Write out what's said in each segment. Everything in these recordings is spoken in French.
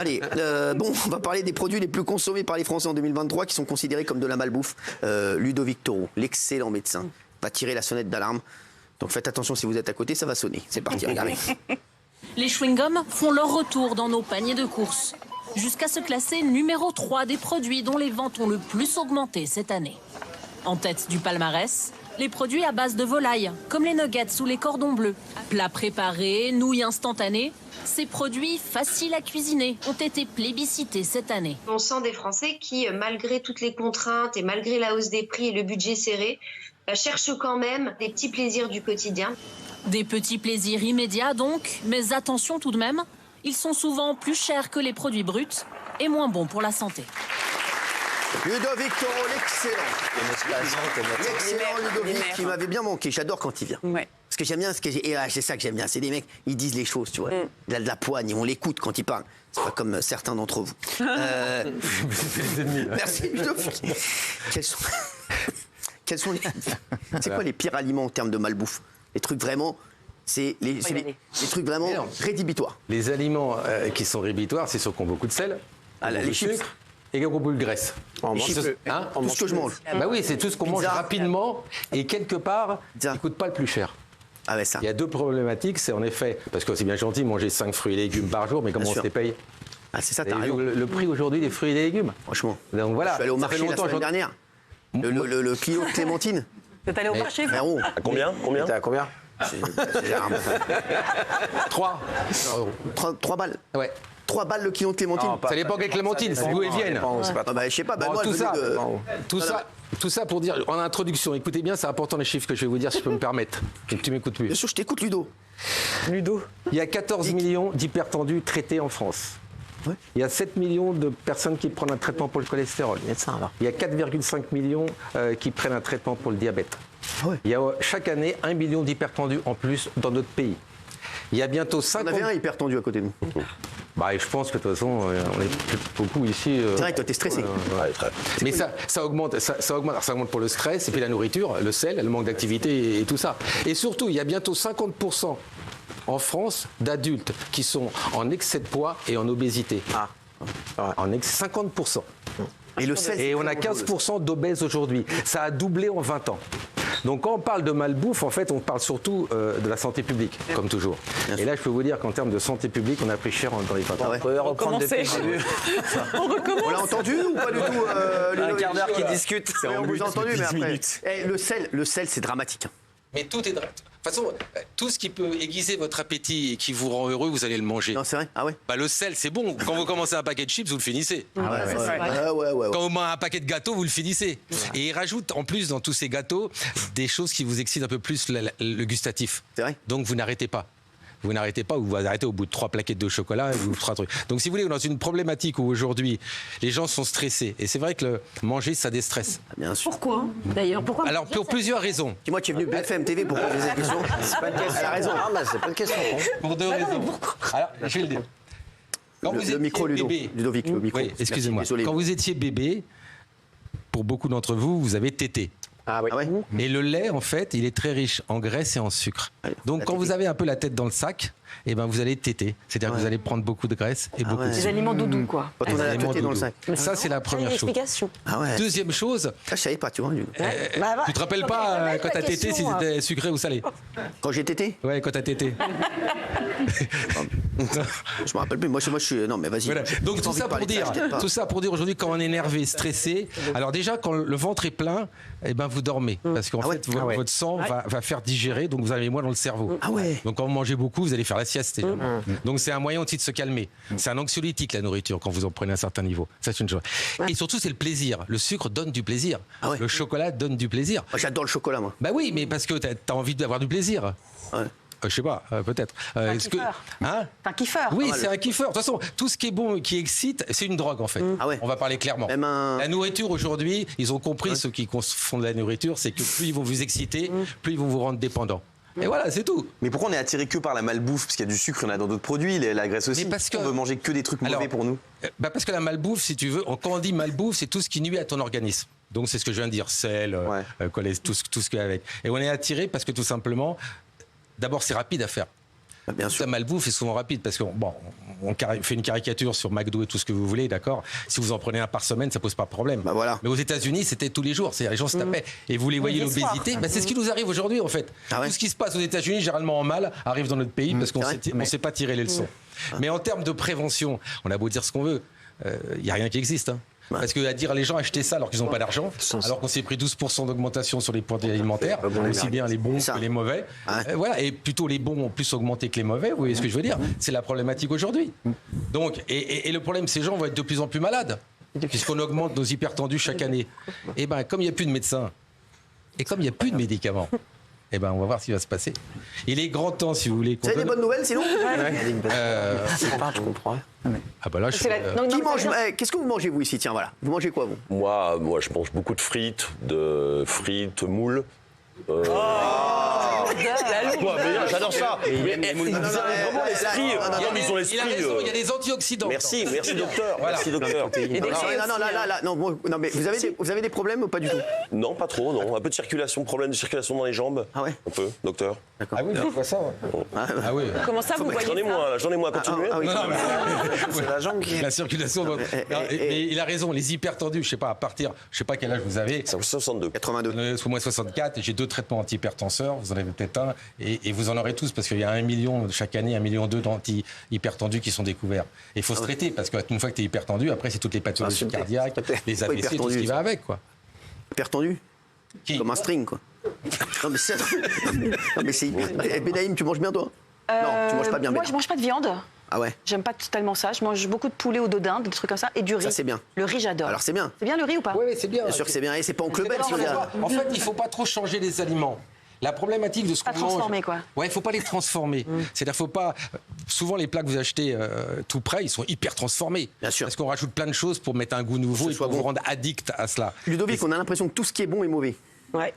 Allez, bon, on va parler des produits les plus consommés par les Français en 2023 qui sont considérés comme de la malbouffe. Ludovic Toro, l'excellent médecin, va tirer la sonnette d'alarme. Donc faites attention si vous êtes à côté, ça va sonner. C'est parti, regardez. Les chewing-gums font leur retour dans nos paniers de courses, jusqu'à se classer numéro 3 des produits dont les ventes ont le plus augmenté cette année. En tête du palmarès, les produits à base de volaille, comme les nuggets ou les cordons bleus. Plats préparés, nouilles instantanées, ces produits faciles à cuisiner ont été plébiscités cette année. On sent des Français qui, malgré toutes les contraintes et malgré la hausse des prix et le budget serré, cherchent quand même des petits plaisirs du quotidien. Des petits plaisirs immédiats donc, mais attention tout de même, ils sont souvent plus chers que les produits bruts et moins bons pour la santé. Ludovic Toro, l'excellent Ludovic, qui m'avait bien manqué. J'adore quand il vient. Ouais. Parce que j'aime bien, c'est ça que j'aime bien. C'est des mecs, ils disent les choses, tu vois. Il a de la poigne, on l'écoute quand il parle. C'est pas comme certains d'entre vous. Merci Ludovic. Quels sont les... C'est quoi les pires aliments en termes de malbouffe? Les trucs vraiment... C'est les trucs vraiment rédhibitoires. Les aliments qui sont rédhibitoires, c'est ceux qui ont beaucoup de sel, les chips. sucre et beaucoup de graisse. Tout ce que je mange. Bah oui, c'est tout ce qu'on mange rapidement et quelque part, qui ne coûte pas le plus cher. Ah ouais, ça. Il y a deux problématiques, c'est en effet, parce que c'est bien gentil de manger 5 fruits et légumes par jour, mais comment on se les paye? Ah c'est ça, t'as raison. Le prix aujourd'hui des fruits et légumes. Franchement. Donc voilà. Je suis allé au marché la semaine dernière. Le kilo de clémentine. Vous êtes allé au marché, vous? Frérot. À combien? T'es à combien? 3 balles. Ouais. 3 balles le kilo de clémentine. Ça dépend quelle clémentine, c'est d'où elles viennent. Je sais pas, moi tout ça pour dire, en introduction, écoutez bien, c'est important les chiffres que je vais vous dire, si je peux me permettre. Tu m'écoutes plus. Bien sûr, je t'écoute, Ludo. Il y a 14 millions d'hypertendus traités en France. Ouais. Il y a 7 millions de personnes qui prennent un traitement pour le cholestérol. Il y a 4,5 millions qui prennent un traitement pour le diabète. Ouais. Il y a chaque année 1 million d'hypertendus en plus dans notre pays. Il y a bientôt 50... On avait un hyper tendu à côté de nous. Bah, je pense que de toute façon, on est beaucoup ici... C'est vrai que toi, t'es stressé. Mais ça augmente pour le stress, et puis la nourriture, le sel, le manque d'activité et tout ça. Et surtout, il y a bientôt 50% en France d'adultes qui sont en excès de poids et en obésité. En 50%. Et on a 15% d'obèses aujourd'hui. Ça a doublé en 20 ans. Donc quand on parle de malbouffe, en fait, on parle surtout de la santé publique, comme toujours. Et là, je peux vous dire qu'en termes de santé publique, on a pris cher dans les papas. On peut reprendre depuis le début. On l'a entendu ou pas du tout Un quart d'heure qui discute. On vous a entendu, mais après... Le sel, c'est dramatique. Mais tout est... De toute façon, tout ce qui peut aiguiser votre appétit et qui vous rend heureux, vous allez le manger. Non, c'est vrai? Ah ouais? Bah, le sel, c'est bon. Quand vous commencez un paquet de chips, vous le finissez. Ouais. Quand vous mangez un paquet de gâteaux, vous le finissez. Et ils rajoutent en plus dans tous ces gâteaux des choses qui vous excitent un peu plus le gustatif. C'est vrai? Donc vous n'arrêtez pas. Vous n'arrêtez pas ou vous arrêtez au bout de 3 plaquettes de chocolat ou 3 trucs. Donc si vous voulez, dans une problématique où aujourd'hui les gens sont stressés, et c'est vrai que manger ça déstresse. Bien sûr. Pourquoi? D'ailleurs, pourquoi? Alors pour plusieurs raisons. Dis-moi, tu es venu BFM TV pour poser cette question. C'est pas une question. Elle a raison. C'est pas une question. Pour 2 raisons. Alors, je vais le dire. Quand vous Le étiez micro, bébé, Ludovic, le micro. oui, excusez-moi. Désolé. Quand vous étiez bébé, pour beaucoup d'entre vous, vous avez tété. Ah oui. Ah ouais? Et le lait, en fait, il est très riche en graisse et en sucre. Donc, quand vous avez un peu la tête dans le sac, eh ben, vous allez téter. C'est-à-dire que vous allez prendre beaucoup de graisse et beaucoup de Des sucre. aliments doudous, quoi. Quand on a la Aliments tête dans le doudous. sac. Ça, c'est la première chose. Explication. Ah ouais. Deuxième chose, Je savais pas, tu vois. tu te rappelles pas quand t'as tété si c'était sucré ou salé? Quand j'ai tété? Ouais, quand t'as tété. Je me rappelle plus. Moi, je suis. Non, mais vas-y. Voilà. Donc J'ai tout envie ça de parler pour de ça, dire, je t'aide pas. tout ça pour dire aujourd'hui quand on est énervé, stressé. Alors déjà quand le ventre est plein, eh ben vous dormez parce qu'en fait votre sang va faire digérer, donc vous avez moins dans le cerveau. Ah ouais. Donc quand vous mangez beaucoup, vous allez faire la sieste. Évidemment. Donc c'est un moyen aussi de se calmer. C'est un anxiolytique la nourriture quand vous en prenez à un certain niveau. Ça c'est une chose. Et surtout c'est le plaisir. Le sucre donne du plaisir. Ah ouais. Le chocolat donne du plaisir. Moi, j'adore le chocolat, moi. Bah oui, mais parce que t'as envie d'avoir du plaisir. Ouais. Je sais pas, peut-être. Un Est-ce que kiffeur. hein? C'est un kiffeur. Oui, c'est un kiffeur. De toute façon, tout ce qui est bon, qui excite, c'est une drogue en fait. Ah ouais. On va parler clairement. Même La nourriture aujourd'hui, ils ont compris, ceux qui font de la nourriture, c'est que plus ils vont vous exciter, plus ils vont vous rendre dépendant. Et voilà, c'est tout. Mais pourquoi on est attiré que par la malbouffe? Parce qu'il y a du sucre, il y en a dans d'autres produits, la graisse aussi. Mais parce que- On veut manger que des trucs mauvais Alors, pour nous. Parce que la malbouffe, si tu veux, quand on dit malbouffe, c'est tout ce qui nuit à ton organisme. Donc c'est ce que je viens de dire, sel, tout ce qu'il y a avec. Et on est attiré parce que tout simplement, d'abord c'est rapide à faire. Bien sûr. La malbouffe est souvent rapide parce qu'on fait une caricature sur McDo et tout ce que vous voulez, d'accord. Si vous en prenez un par semaine, ça pose pas de problème. Bah voilà. Mais aux États-Unis, c'était tous les jours. C'est-à-dire les gens se tapaient. Et vous les voyez, l'obésité, c'est ce qui nous arrive aujourd'hui en fait. Ah ouais. Tout ce qui se passe aux États-Unis, généralement en mal, arrive dans notre pays parce qu'on ne sait pas tirer les leçons. Mais en termes de prévention, on a beau dire ce qu'on veut, il n'y a rien qui existe. Parce que à dire à les gens acheter ça alors qu'ils n'ont pas d'argent, alors qu'on s'est pris 12% d'augmentation sur les produits alimentaires, aussi bien les bons que les mauvais. Voilà, et plutôt les bons ont plus augmenté que les mauvais, vous voyez ce que je veux dire? C'est la problématique aujourd'hui. Donc, et le problème, ces gens vont être de plus en plus malades, puisqu'on augmente nos hypertendus chaque année. Et bien, comme il n'y a plus de médecins, et comme il n'y a plus de médicaments, eh ben, on va voir ce qui va se passer. Il est grand temps, si vous voulez. Vous avez des bonnes nouvelles, sinon Je comprends. Ah bah là, je Qui mange Qu'est-ce que vous mangez, vous, ici? Tiens, voilà. Vous mangez quoi, vous? Moi, je mange beaucoup de frites, moules. J'adore ça. Ils ont l'esprit. Il y a des antioxydants. Merci docteur. Merci docteur. Non, mais vous avez des problèmes ou pas du tout? Non, pas trop, non. Un peu de circulation, problème de circulation dans les jambes. Ah ouais? Un peu, docteur. Ah oui, je vois ça. Ah oui. Comment ça, vous voyez J'en ai moins, continuez. C'est la jambe qui... La circulation. Mais il a raison, les hypertendus, je sais pas quel âge vous avez. 62. 82. Moi 64, j'ai 2 traitements antihypertenseurs, vous en avez peut-être un, et vous en aurez tous, parce qu'il y a 1 million, chaque année, 1,2 million d'anti-hypertendus qui sont découverts. Et il faut se traiter, parce qu'une fois que tu es hypertendu, après c'est toutes les pathologies cardiaques, les AVC, tout ce qui va avec, quoi. Hypertendu? Comme un string, quoi. Non, mais c'est hyper... Benaïm, tu manges bien, toi? Non, tu manges pas bien. Moi, je mange pas de viande. Ah ouais? J'aime pas tellement ça. Je mange beaucoup de poulet au dodin, des trucs comme ça, et du riz. Ça, c'est bien. Le riz, j'adore. Alors, c'est bien. C'est bien le riz ou pas? Oui, c'est bien. Bien sûr que c'est bien. Et c'est pas Oncle Ben, si vous voulez. En fait, il ne faut pas trop changer les aliments. La problématique de ce qu'on mange... Pas transformer, quoi. Ouais, il ne faut pas les transformer. C'est-à-dire, faut pas... Souvent, les plats que vous achetez tout prêts, ils sont hyper transformés. Bien sûr. Parce qu'on rajoute plein de choses pour mettre un goût nouveau et pour vous rendre addict à cela. Ludovic, on a l'impression que tout ce qui est bon est mauvais. Ouais.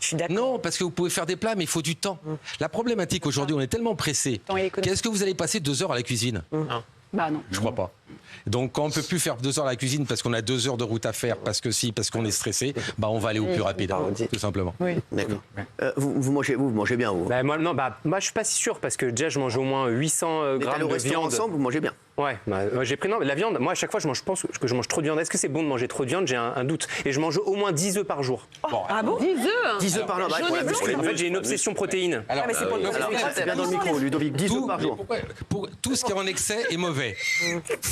Je suis d'accord. Non, parce que vous pouvez faire des plats, mais il faut du temps. La problématique aujourd'hui, on est tellement pressé. Qu'est-ce que vous allez passer 2 heures à la cuisine? Bah non. Je crois pas. Donc quand on peut plus faire 2 heures à la cuisine parce qu'on a 2 heures de route à faire, parce qu'on est stressé, bah on va aller au plus rapide, tout simplement. Oui. D'accord. Vous mangez bien, vous? Moi, je suis pas si sûr parce que déjà je mange au moins 800 grammes de viande. Ensemble, vous mangez bien. Ouais, j'ai pris la viande. Moi, à chaque fois, je pense que je mange trop de viande. Est-ce que c'est bon de manger trop de viande? J'ai un doute. Et je mange au moins 10 œufs par jour. Ah bon? 10 œufs? 10 œufs par jour. En fait, j'ai une obsession protéine. Alors, c'est bien dans le micro, Ludovic. 10 œufs par jour. Tout ce qui est en excès est mauvais.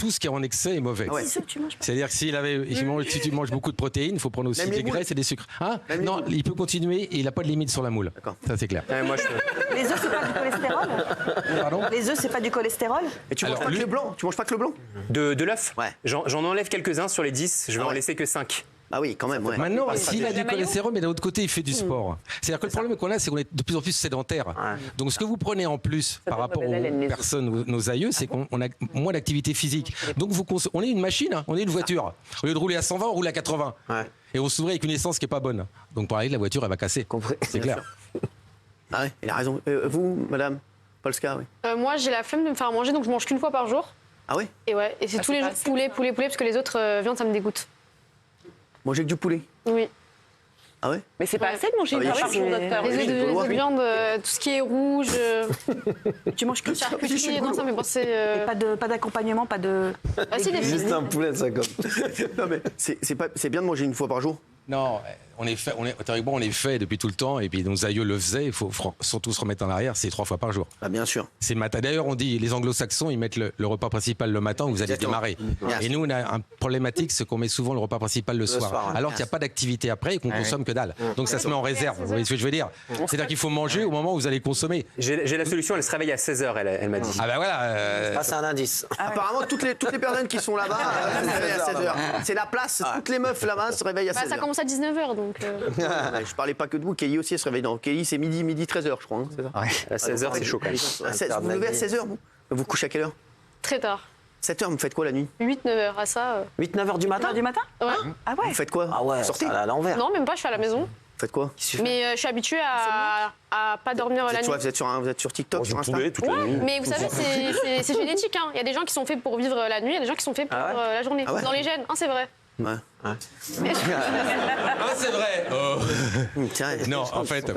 Tout ce qui est en excès est mauvais. Ouais. C'est-à-dire que si tu manges beaucoup de protéines, il faut prendre aussi des graisses et des sucres. Non, il peut continuer et il n'a pas de limite sur la moule. Ça, c'est clair. Les œufs, c'est pas du cholestérol? Pardon? Les œufs, c'est pas du cholestérol? Et tu manges pas que le blanc? Tu manges pas que le blanc? De l'œuf? Ouais. J'en enlève quelques-uns sur les 10. Je vais en laisser que 5. Ah oui, quand même. Ouais. Maintenant, s'il a du cholestérol, mais d'un autre côté, il fait du sport. C'est-à-dire que le problème qu'on a, c'est qu'on est de plus en plus sédentaire. Donc, ce que vous prenez en plus par rapport aux personnes, nos aïeux, c'est qu'on a moins d'activité physique. Donc, on est une machine, on est une voiture. Au lieu de rouler à 120, on roule à 80. Ouais. Et on s'ouvre avec une essence qui n'est pas bonne. Donc, pareil, la voiture, elle va casser. C'est clair. Ah ouais, il a raison. Vous, madame Polska, oui. Moi, j'ai la flemme de me faire manger, donc je mange qu'une fois par jour. Ah oui? Et c'est tous les jours poulet, parce que les autres viandes, ça me dégoûte. Manger que du poulet? Oui. Ah ouais? Mais c'est pas assez de manger une fois par jour, docteur. Les œufs de viande, tout ce qui est rouge. Tu manges que charcuterie, non, ça me fait penser. Pas d'accompagnement, pas de. Juste un poulet de 50. Non mais c'est bien de manger une fois par jour? Non, on est fait depuis tout le temps, et puis nos aïeux le faisaient, il faut surtout se remettre en arrière, c'est 3 fois par jour. Ah bien sûr. C'est matin. D'ailleurs, on dit, les anglo-saxons, ils mettent le repas principal le matin où vous allez démarrer. Et nous, on a un problématique, c'est qu'on met souvent le repas principal le soir. Alors qu'il n'y a pas d'activité après et qu'on consomme que dalle. Donc ça se met en réserve, vous voyez ce que je veux dire? C'est-à-dire qu'il faut manger au moment où vous allez consommer. J'ai la solution, elle se réveille à 16h, elle m'a dit. Ah bah voilà. C'est un indice. Apparemment, toutes les personnes qui sont là-bas se réveillent à 16h. C'est la place, toutes les meufs là-bas se réveillent à 16h. Ça commence à 19h, donc... Je parlais pas que de vous, Kelly aussi elle se réveille. Kelly, c'est midi 13h, je crois. Hein, c'est ça? À 16h, c'est chaud quand même. Vous vous levez à 16h, vous? Vous couchez à quelle heure? Très tard. 7h, vous faites quoi la nuit? 8-9h, à ça... 8-9h du matin? Ouais. Ah ouais? Vous faites quoi? Ah ouais, sortez? à l'envers. Non, même pas, je suis à la maison. Vous faites quoi? Mais je suis habituée à pas dormir la nuit. Vous êtes sur TikTok, sur Insta? Toute la nuit. Mais vous savez, c'est génétique. Il y a des gens qui sont faits pour vivre la nuit, il y a des gens qui sont faits pour la journée. Ah ouais? Dans les gènes, c'est vrai. Ouais. Ah, c'est vrai. Tiens, Non, en fait,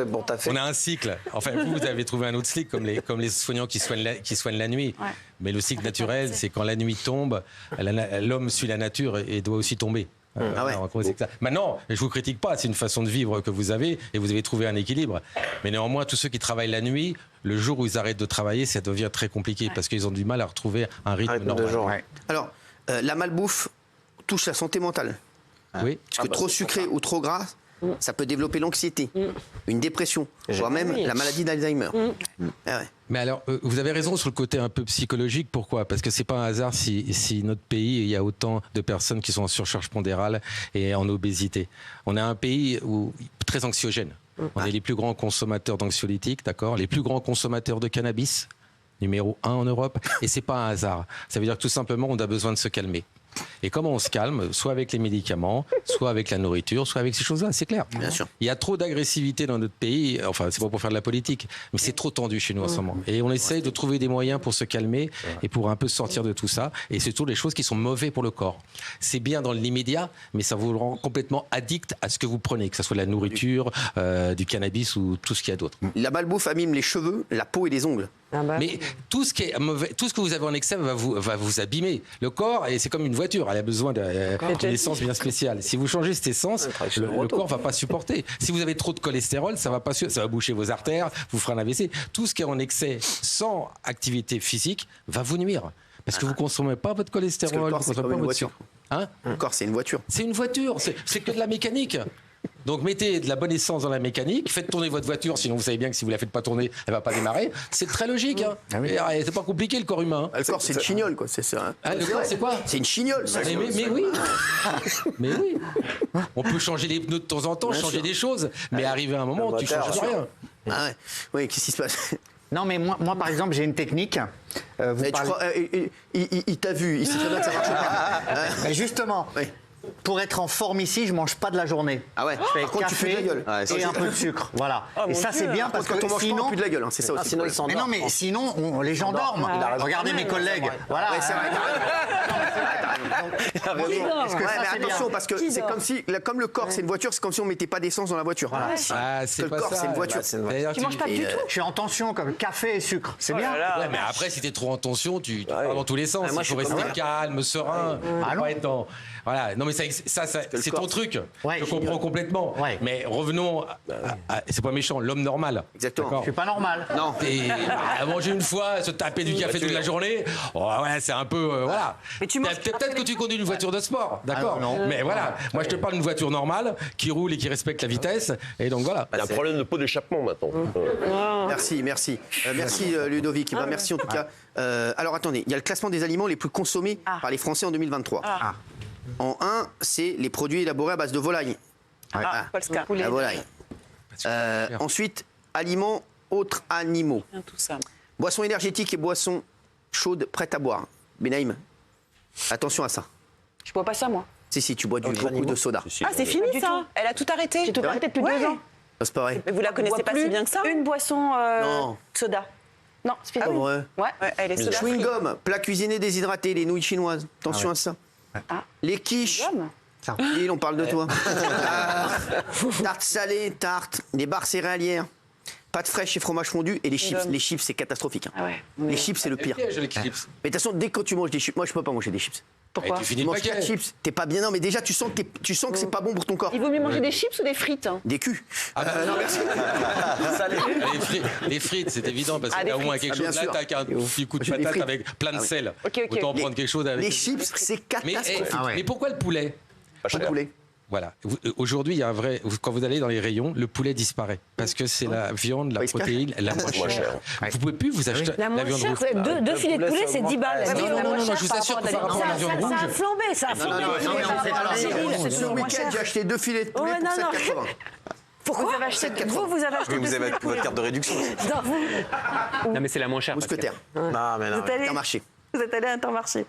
on a un cycle. Enfin, vous avez trouvé un autre cycle, comme les soignants qui soignent la nuit. Ouais. Mais le cycle naturel, c'est quand la nuit tombe, l'homme suit la nature et doit aussi tomber. Ah ouais. C'est que ça. Maintenant, je vous critique pas, c'est une façon de vivre que vous avez et vous avez trouvé un équilibre. Mais néanmoins, tous ceux qui travaillent la nuit, le jour où ils arrêtent de travailler, ça devient très compliqué parce qu'ils ont du mal à retrouver un rythme normal. Alors, la malbouffe touche la santé mentale. Oui. Parce que trop sucré ou trop gras, ça peut développer l'anxiété, une dépression, voire même la maladie d'Alzheimer. Ah ouais. Mais alors, vous avez raison sur le côté un peu psychologique. Pourquoi ? Parce que c'est pas un hasard si notre pays, il y a autant de personnes qui sont en surcharge pondérale et en obésité. On est un pays très anxiogène. On est les plus grands consommateurs d'anxiolytiques, d'accord ? Les plus grands consommateurs de cannabis, numéro 1 en Europe. Et c'est pas un hasard. Ça veut dire que tout simplement, on a besoin de se calmer. Et comment on se calme ? Soit avec les médicaments, soit avec la nourriture, soit avec ces choses-là, c'est clair. Bien sûr. Il y a trop d'agressivité dans notre pays, enfin c'est pas pour faire de la politique, mais c'est trop tendu chez nous en ce moment. Et on essaye de trouver des moyens pour se calmer et pour un peu sortir de tout ça. Et c'est surtout les choses qui sont mauvaises pour le corps. C'est bien dans l'immédiat, mais ça vous rend complètement addict à ce que vous prenez, que ce soit de la nourriture, du cannabis ou tout ce qu'il y a d'autre. La malbouffe abîme les cheveux, la peau et les ongles. Mais tout ce qui est mauvais, tout ce que vous avez en excès va vous abîmer. Le corps, et c'est comme une voiture, elle a besoin d'une essence bien spéciale. Si vous changez cette essence, le corps va pas supporter. Si vous avez trop de cholestérol, ça va boucher vos artères, vous fera un AVC. Tout ce qui est en excès sans activité physique va vous nuire. Parce que vous consommez pas votre cholestérol, vous consommez pas votre sucre. Hein ? Le corps, c'est une voiture. C'est une voiture, c'est que de la mécanique. Donc mettez de la bonne essence dans la mécanique, faites tourner votre voiture, sinon vous savez bien que si vous la faites pas tourner, elle va pas démarrer. C'est très logique. Hein. Ah oui. C'est pas compliqué le corps humain. Le corps, c'est une chignole, quoi. C'est ça. Hein. Ah, le corps, c'est quoi ? C'est une chignole. Ça. Mais oui. Mais oui. On peut changer les pneus de temps en temps, changer des choses, mais arrivé à un moment, tu changes rien. Ah ouais. Oui, qu'est-ce qui se passe ? Non, mais moi, par exemple, j'ai une technique. Il t'a vu, il sait très bien que ça marche pas. Mais justement, pour être en forme ici, je mange pas de la journée. Ah ouais. Je fais Par contre, tu fais de la gueule. Et un peu de sucre. Voilà. Et ça, c'est bien parce que quand on mange sinon, pas, on pue de la gueule. Hein, c'est ça aussi. Sinon, ils s'endorment. Mais non, mais sinon, les gens dorment. Regardez mes collègues. Voilà. Ouais, c'est vrai. Oui, mais attention, parce que c'est comme le corps, c'est une voiture, c'est comme si on mettait pas d'essence dans la voiture. C'est le pas corps, ça. c'est une voiture. Tu manges pas du tout. Je suis en tension comme café et sucre. C'est bien. Ouais, mais après, si t'es trop en tension, tu pars dans tous les sens. Il faut rester calme, serein. Faut pas être dans... Voilà. Non, mais ça c'est ton truc. Ouais, je comprends complètement. Ouais. Mais revenons c'est pas méchant, l'homme normal. Exactement. Je suis pas normal. Non. Et à manger une fois, se taper du café toute la journée, ouais, c'est un peu voilà. Mais tu manges peut-être que tu conduis une voiture de sport, d'accord. non. Mais voilà, moi je te parle d'une voiture normale qui roule et qui respecte la vitesse, et donc voilà. Il y a un problème de pot d'échappement maintenant. Merci. Merci Ludovic. Merci en tout cas. Alors attendez, il y a le classement des aliments les plus consommés par les Français en 2023. En 1, c'est les produits élaborés à base de volaille. Polska. La volaille. Ensuite, aliments autres animaux. Tout ça. Boissons énergétiques et boissons chaudes prêtes à boire. Benaïm, attention à ça. Je bois pas ça, moi. Si, tu bois beaucoup de soda. Ah, c'est fini ça. Elle a tout arrêté. J'ai tout arrêté depuis 2 ans. C'est pas vrai. Mais vous la connaissez pas si bien que ça. Une boisson Non. soda. Non, c'est fini. Pas vrai. Ouais. Elle est soda. Chewing-gum, plat cuisiné déshydraté, les nouilles chinoises. Attention à ça. Les quiches. Il, on parle de toi. Tarte salée, tarte, des barres céréalières, pâtes fraîches et fromage fondu et les chips. Les chips, c'est catastrophique. Hein. Les chips, c'est le pire. Les chips. Mais de toute façon, dès que tu manges des chips, moi je peux pas manger des chips. Pourquoi? Tu finis Tu le manges paquet. 4 chips, t'es pas bien. Non, mais déjà, tu sens que c'est pas bon pour ton corps. Il vaut mieux manger des chips ou des frites? Des culs. Non, merci. Les frites, c'est évident, parce qu'il y a au moins quelque bien chose. Là, sûr. t'as qu'un petit coup de J'ai des patate frites. avec plein de sel. Ok. Autant prendre quelque chose avec. Les chips, c'est catastrophique. Mais pourquoi le poulet? Pas de poulet. Voilà. Aujourd'hui, il y a un vrai. Quand vous allez dans les rayons, le poulet disparaît parce que c'est la viande, la protéine, la moins chère. Vous pouvez plus vous acheter La la moins viande chère, rouge. deux filets de poulet, c'est 10 balles. Non, je vous assure que par rapport à la viande rouge. Ça a flambé, ça a flambé. Ce week-end, j'ai acheté 2 filets de poulet pour 7,80. Pourquoi vous avez acheté Vous avez votre carte de réduction. Non, mais c'est la moins chère. Mousquetaire. Non, mais non. Intermarché. Vous êtes allé à Intermarché.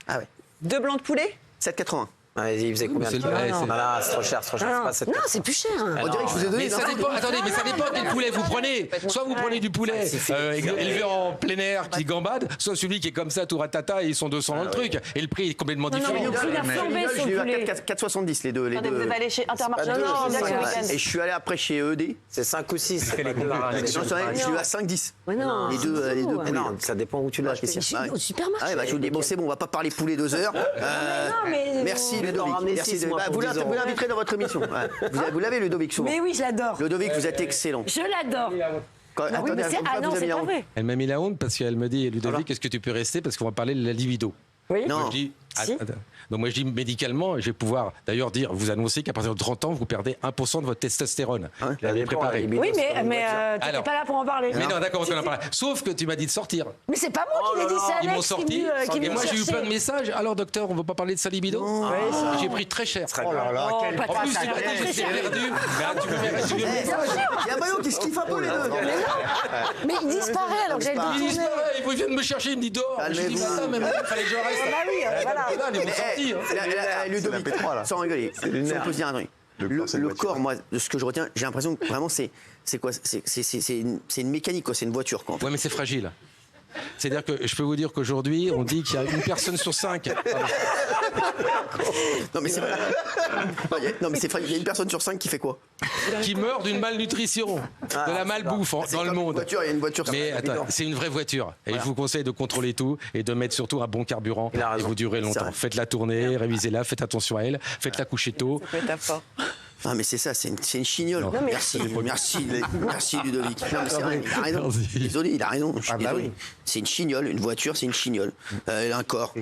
Ah ouais. 2 blancs de poulet 7,80. Il faisait combien de c'est kilos? le- c'est- Voilà, c'est trop cher, c'est trop cher. C'est pas Non, c'est plus cher. On dirait que je vous ai donné. Mais ça dépend, attendez, mais ça dépend quel poulet vous prenez. Soit vous prenez du poulet élevé en plein air qui gambade, soit celui qui est comme ça, tout ratata, et ils sont 200 dans le truc. Et le prix est complètement différent. le prix a flambé sur Je l'ai le eu à poulet. 4,70 les deux. Attendez, vous êtes allé chez Intermarché pas deux, non, c'est ce ça. week-end. Et je suis allé après chez ED. C'est 5 ou 6. Je l'ai eu à 5,10. Ouais, non, Les deux c'est fou, poulets. Non, ça dépend où tu l'as. Christian. Au supermarché. Ah ouais, bah, je vous dis, bon, c'est bon, on va pas parler poulet 2 heures. mais Merci Mais Ludovic. t'en ramenez Merci six, moi, pour vous 10 euros. l'inviterez dans votre émission. Ouais. Vous l'avez Ludovic souvent. Mais oui, je l'adore. Ludovic, vous êtes excellent. Je l'adore. Attendez, mais c'est- ah non, vous avez c'est mis la pas honte. vrai. Elle m'a mis la honte parce qu'elle me dit, Ludovic, est-ce que tu peux rester parce qu'on va parler de la libido. Oui. Non. Moi, je dis, Si. attends. Donc moi je dis médicalement, je vais pouvoir d'ailleurs vous annoncer qu'à partir de 30 ans, vous perdez 1% de votre testostérone. Ah ouais. Je l'avais préparé. Oui, mais t'étais Alors. pas là pour en parler. Mais non, d'accord, on en parle. Sauf que tu m'as dit de sortir. Mais c'est pas moi qui l'ai dit, c'est Ils m'ont Alex sorti. qui Et me moi j'ai eu cherchait. plein de messages. Alors docteur, on va pas parler de sa libido. J'ai pris très cher. Oh là là, Oh, quel pas En plus, très c'est pas cher. dit que j'ai perdu. Mais tu veux me Il y a Maillot qui se kiffe un peu les deux. Mais il disparaît alors que j'ai le pas. dos Ils tourné. viennent me chercher, ils me disent dehors. Je dis, Calmez-vous. mais ça, même il fallait que je reste. Bah oui, voilà. Ils m'ont sorti. hein. Ludovic, sans rigoler, si on peut se dire un truc. Le corps, moi, de ce que je retiens, j'ai l'impression que vraiment c'est quoi? C'est une mécanique, quoi. C'est une voiture, quoi. Ouais, mais c'est fragile. C'est-à-dire que je peux vous dire qu'aujourd'hui, on dit qu'il y a une personne sur 5. Non, mais c'est vrai. Non, mais c'est vrai. Il y a une personne sur 5 qui fait quoi? Qui meurt d'une malnutrition, de la malbouffe dans le monde. Il y a une voiture. Mais attends, c'est une vraie voiture. Et je vous conseille de contrôler tout et de mettre surtout un bon carburant et vous durez longtemps. vrai. Faites-la tourner, révisez-la, faites attention à elle, faites-la coucher tôt. Métaphore. Ah, mais c'est ça, c'est une chignole. Non, Merci Ludovic. Non, mais c'est vrai, il a raison. Merci. Désolé, il a raison. Je suis Ah bah désolé. oui. C'est une chignole, une voiture, c'est une chignole. Un corps.